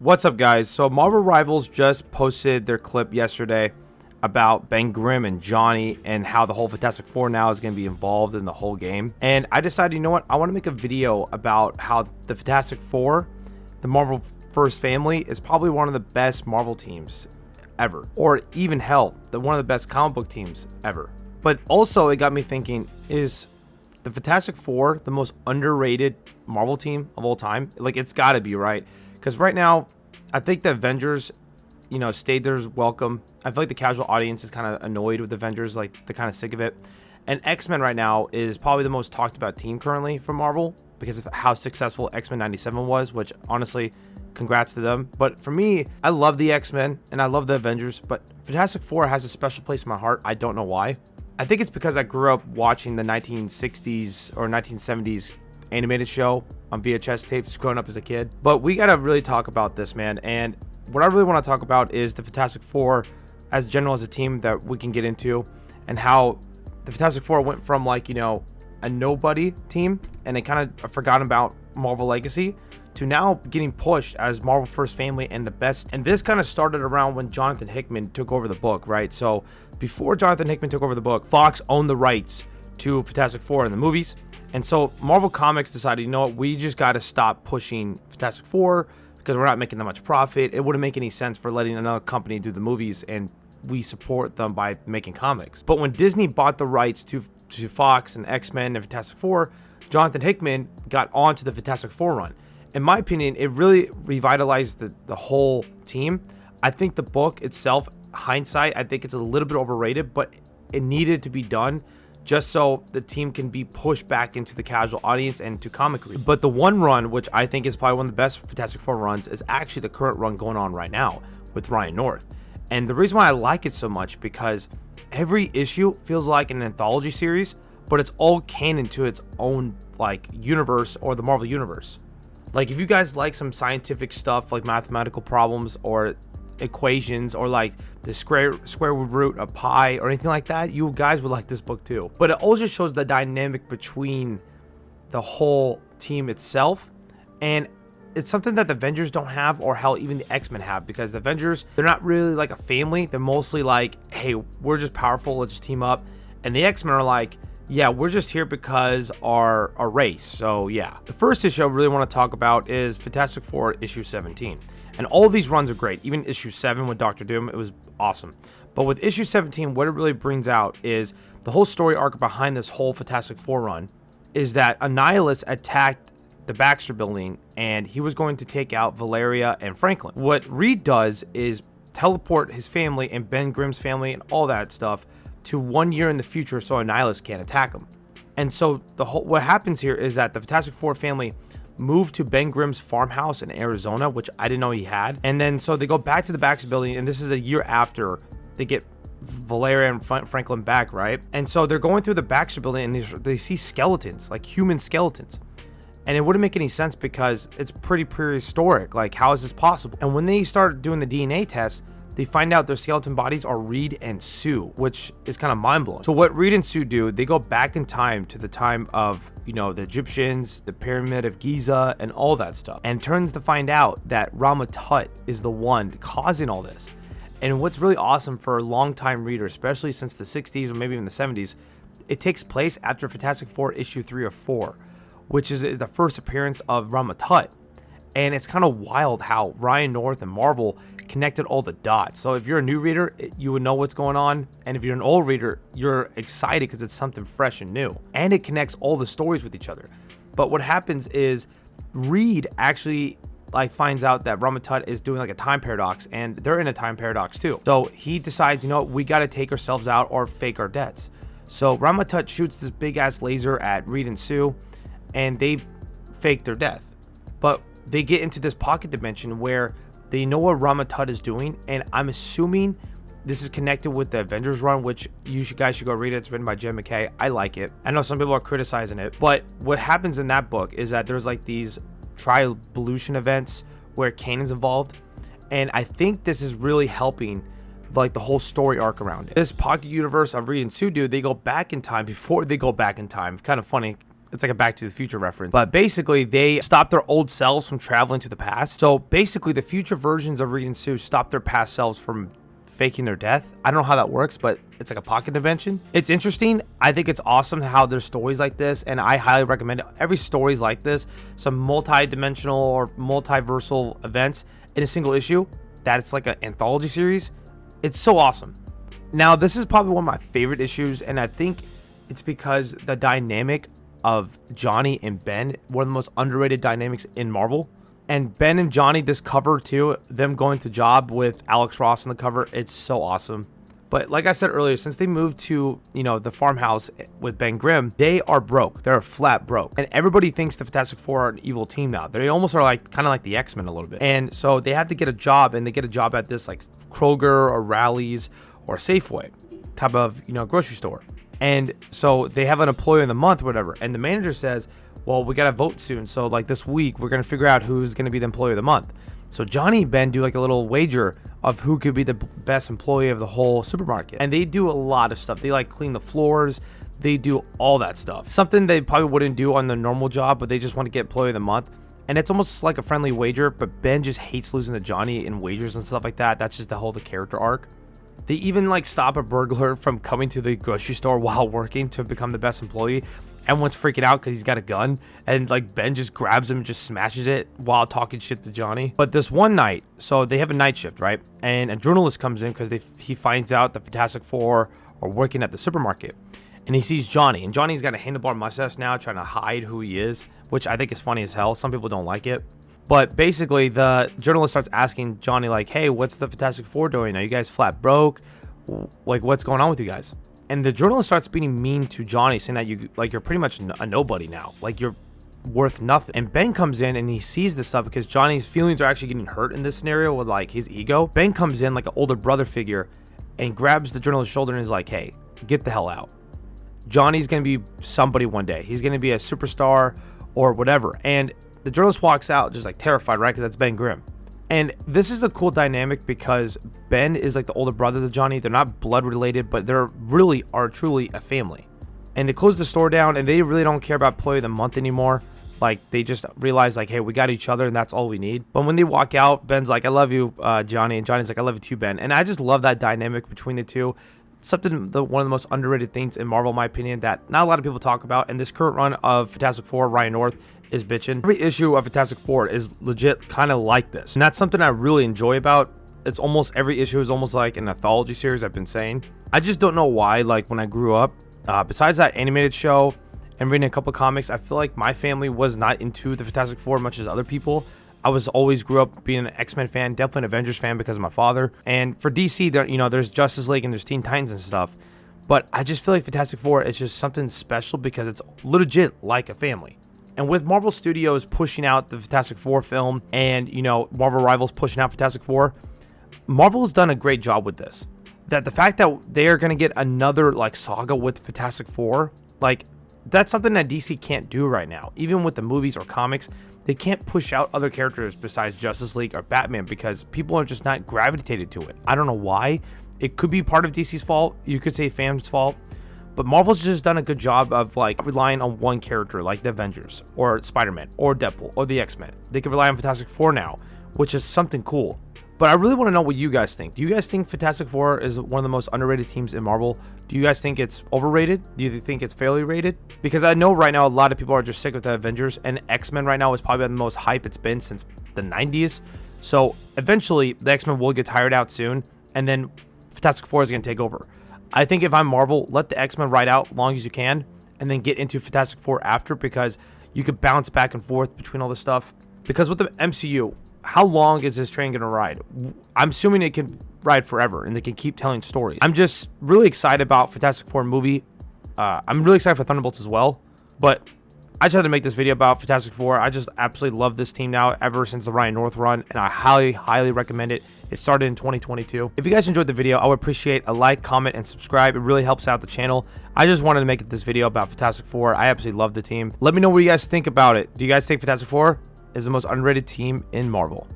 What's up, guys? So Marvel Rivals just posted their clip yesterday about Ben Grimm and Johnny and how the whole Fantastic Four now is going to be involved in the whole game. And I decided, you know what? I want to make a video about how the Fantastic Four, the Marvel First Family, is probably one of the best Marvel teams ever. Or even hell, one of the best comic book teams ever. But also it got me thinking, is the Fantastic Four the most underrated Marvel team of all time? Like, it's got to be, right? Because right now, I think the Avengers, stayed their welcome. I feel like the casual audience is kind of annoyed with Avengers, like they're kind of sick of it. And X-Men right now is probably the most talked about team currently from Marvel because of how successful X-Men 97 was, which honestly, congrats to them. But for me, I love the X-Men and I love the Avengers, but Fantastic Four has a special place in my heart. I don't know why. I think it's because I grew up watching the 1960s or 1970s animated show on VHS tapes growing up as a kid. But we gotta really talk about this, man. And what I really want to talk about is the Fantastic Four as general, as a team that we can get into, and how the Fantastic Four went from, like, a nobody team and they kind of forgotten about Marvel legacy to now getting pushed as Marvel First Family and the best. And this kind of started around when Jonathan Hickman took over the book, right? So before Jonathan Hickman took over the book, Fox owned the rights to Fantastic Four in the movies. And so Marvel Comics decided, you know what, we just got to stop pushing Fantastic Four because we're not making that much profit. It wouldn't make any sense for letting another company do the movies and we support them by making comics. But when Disney bought the rights to Fox and X-Men and Fantastic Four, Jonathan Hickman got onto the Fantastic Four run. In my opinion, it really revitalized the whole team. I think the book itself, hindsight, I think it's a little bit overrated, but it needed to be done just so the team can be pushed back into the casual audience and to comic readers. But the one run, which I think is probably one of the best Fantastic Four runs, is actually the current run going on right now with Ryan North. And the reason why I like it so much, because every issue feels like an anthology series, but it's all canon to its own, like, universe or the Marvel universe. Like, if you guys like some scientific stuff, like mathematical problems or equations or like the square root of pi or anything like that, you guys would like this book too. But it also shows the dynamic between the whole team itself, and it's something that the Avengers don't have, or hell, even the X-Men have, because the Avengers, they're not really like a family. They're mostly like, hey, we're just powerful, let's just team up. And the X-Men are like, yeah, we're just here because our race. So yeah, the first issue I really want to talk about is Fantastic Four issue 17. And all of these runs are great. Even issue 7 with Doctor Doom, it was awesome. But with issue 17, what it really brings out is the whole story arc behind this whole Fantastic Four run is that Annihilus attacked the Baxter building and he was going to take out Valeria and Franklin. What Reed does is teleport his family and Ben Grimm's family and all that stuff to 1 year in the future so Annihilus can't attack him. And so what happens here is that the Fantastic Four family moved to Ben Grimm's farmhouse in Arizona, which I didn't know he had. And then so they go back to the Baxter building, and this is a year after they get Valeria and Franklin back, right? And so they're going through the Baxter building and they see skeletons, like human skeletons. And it wouldn't make any sense because it's pretty prehistoric. Like, how is this possible? And when they start doing the DNA test, they find out their skeleton bodies are Reed and Sue, which is kind of mind-blowing. So what Reed and Sue do, they go back in time to the time of, the Egyptians, the Pyramid of Giza, and all that stuff. And turns to find out that Rama Tut is the one causing all this. And what's really awesome for a long-time reader, especially since the 60s or maybe even the 70s, it takes place after Fantastic Four issue 3 or 4, which is the first appearance of Rama Tut. And it's kind of wild how Ryan North and Marvel connected all the dots. So if you're a new reader, you would know what's going on. And if you're an old reader, you're excited because it's something fresh and new. And it connects all the stories with each other. But what happens is Reed actually finds out that Rama Tut is doing like a time paradox, and they're in a time paradox too. So he decides, we got to take ourselves out or fake our deaths. So Rama Tut shoots this big ass laser at Reed and Sue, and they fake their death. But they get into this pocket dimension where they know what Rama Tut is doing, and I'm assuming this is connected with the Avengers run, which you guys should go read it. It's written by Jim McKay. I like it. I know some people are criticizing it, but what happens in that book is that there's like these tri-evolution events where Kanan's involved, and I think this is really helping like the whole story arc around it. This pocket universe of Reed and Sue, they go back in time before they go back in time. Kind of funny It's like a Back to the Future reference. But basically, they stop their old selves from traveling to the past. So basically, the future versions of Reed and Sue stop their past selves from faking their death. I don't know how that works, but it's like a pocket dimension. It's interesting. I think it's awesome how there's stories like this, and I highly recommend it. Every story's like this, some multi-dimensional or multiversal events in a single issue. That it's like an anthology series. It's so awesome. Now, this is probably one of my favorite issues, and I think it's because the dynamic of Johnny and Ben, one of the most underrated dynamics in Marvel. And Ben and Johnny, this cover too, them going to job with Alex Ross on the cover, it's so awesome. But like I said earlier, since they moved to, the farmhouse with Ben Grimm, they are broke. They're flat broke. And everybody thinks the Fantastic Four are an evil team now. They almost are like kind of like the X-Men a little bit. And so they have to get a job, and they get a job at this like Kroger or Rally's or Safeway type of, grocery store. And so they have an employee of the month or whatever. And the manager says, well, we got to vote soon. So like this week, we're going to figure out who's going to be the employee of the month. So Johnny and Ben do like a little wager of who could be the best employee of the whole supermarket. And they do a lot of stuff. They like clean the floors. They do all that stuff. Something they probably wouldn't do on their normal job, but they just want to get employee of the month. And it's almost like a friendly wager, but Ben just hates losing to Johnny in wagers and stuff like that. That's just the character arc. They even like stop a burglar from coming to the grocery store while working to become the best employee. Everyone's freaking out because he's got a gun, and like Ben just grabs him and just smashes it while talking shit to Johnny. But this one night, so they have a night shift, right? And a journalist comes in because he finds out the Fantastic Four are working at the supermarket, and he sees Johnny, and Johnny's got a handlebar mustache now, trying to hide who he is, which I think is funny as hell. Some people don't like it. But basically, the journalist starts asking Johnny, like, hey, what's the Fantastic Four doing? Are you guys flat broke? Like, what's going on with you guys? And the journalist starts being mean to Johnny, saying that you're pretty much a nobody now. Like, you're worth nothing. And Ben comes in and he sees this stuff because Johnny's feelings are actually getting hurt in this scenario with, like, his ego. Ben comes in like an older brother figure and grabs the journalist's shoulder and is like, hey, get the hell out. Johnny's going to be somebody one day. He's going to be a superstar or whatever. And the journalist walks out just like terrified, right? Because that's Ben Grimm. And this is a cool dynamic because Ben is like the older brother to Johnny. They're not blood related, but they're really are truly a family. And they close the store down, and they really don't care about employee of the month anymore. Like, they just realize like, hey, we got each other, and that's all we need. But when they walk out, Ben's like, I love you, Johnny. And Johnny's like, I love you too, Ben. And I just love that dynamic between the two. One of the most underrated things in Marvel, in my opinion, that not a lot of people talk about. And this current run of Fantastic Four, Ryan North is bitching. Every issue of Fantastic Four is legit kind of like this. And that's something I really enjoy about. It's almost every issue is almost like an anthology series, I've been saying. I just don't know why, like when I grew up, besides that animated show and reading a couple comics, I feel like my family was not into the Fantastic Four much as other people. I was always grew up being an X-Men fan, definitely an Avengers fan because of my father. And for DC, there, there's Justice League and there's Teen Titans and stuff. But I just feel like Fantastic Four is just something special because it's legit like a family. And with Marvel Studios pushing out the Fantastic Four film and, Marvel Rivals pushing out Fantastic Four, Marvel has done a great job with this. That the fact that they are going to get another like saga with Fantastic Four, like that's something that DC can't do right now. Even with the movies or comics, they can't push out other characters besides Justice League or Batman because people are just not gravitated to it. I don't know why. It could be part of DC's fault. You could say fans' fault. But Marvel's just done a good job of like relying on one character like the Avengers or Spider-Man or Deadpool or the X-Men. They can rely on Fantastic Four now, which is something cool. But I really want to know what you guys think. Do you guys think Fantastic Four is one of the most underrated teams in Marvel? Do you guys think it's overrated? Do you think it's fairly rated? Because I know right now a lot of people are just sick with the Avengers, and X-Men right now is probably the most hype it's been since the 90s. So eventually the X-Men will get tired out soon, and then Fantastic Four is going to take over. I think if I'm Marvel, let the X-Men ride out as long as you can, and then get into Fantastic Four after, because you could bounce back and forth between all this stuff. Because with the MCU, how long is this train going to ride? I'm assuming it can ride forever and they can keep telling stories. I'm just really excited about Fantastic Four movie. I'm really excited for Thunderbolts as well. But I just had to make this video about Fantastic Four. I just absolutely love this team now ever since the Ryan North run. And I highly, highly recommend it. It started in 2022. If you guys enjoyed the video, I would appreciate a like, comment, and subscribe. It really helps out the channel. I just wanted to make this video about Fantastic Four. I absolutely love the team. Let me know what you guys think about it. Do you guys think Fantastic Four is the most underrated team in Marvel?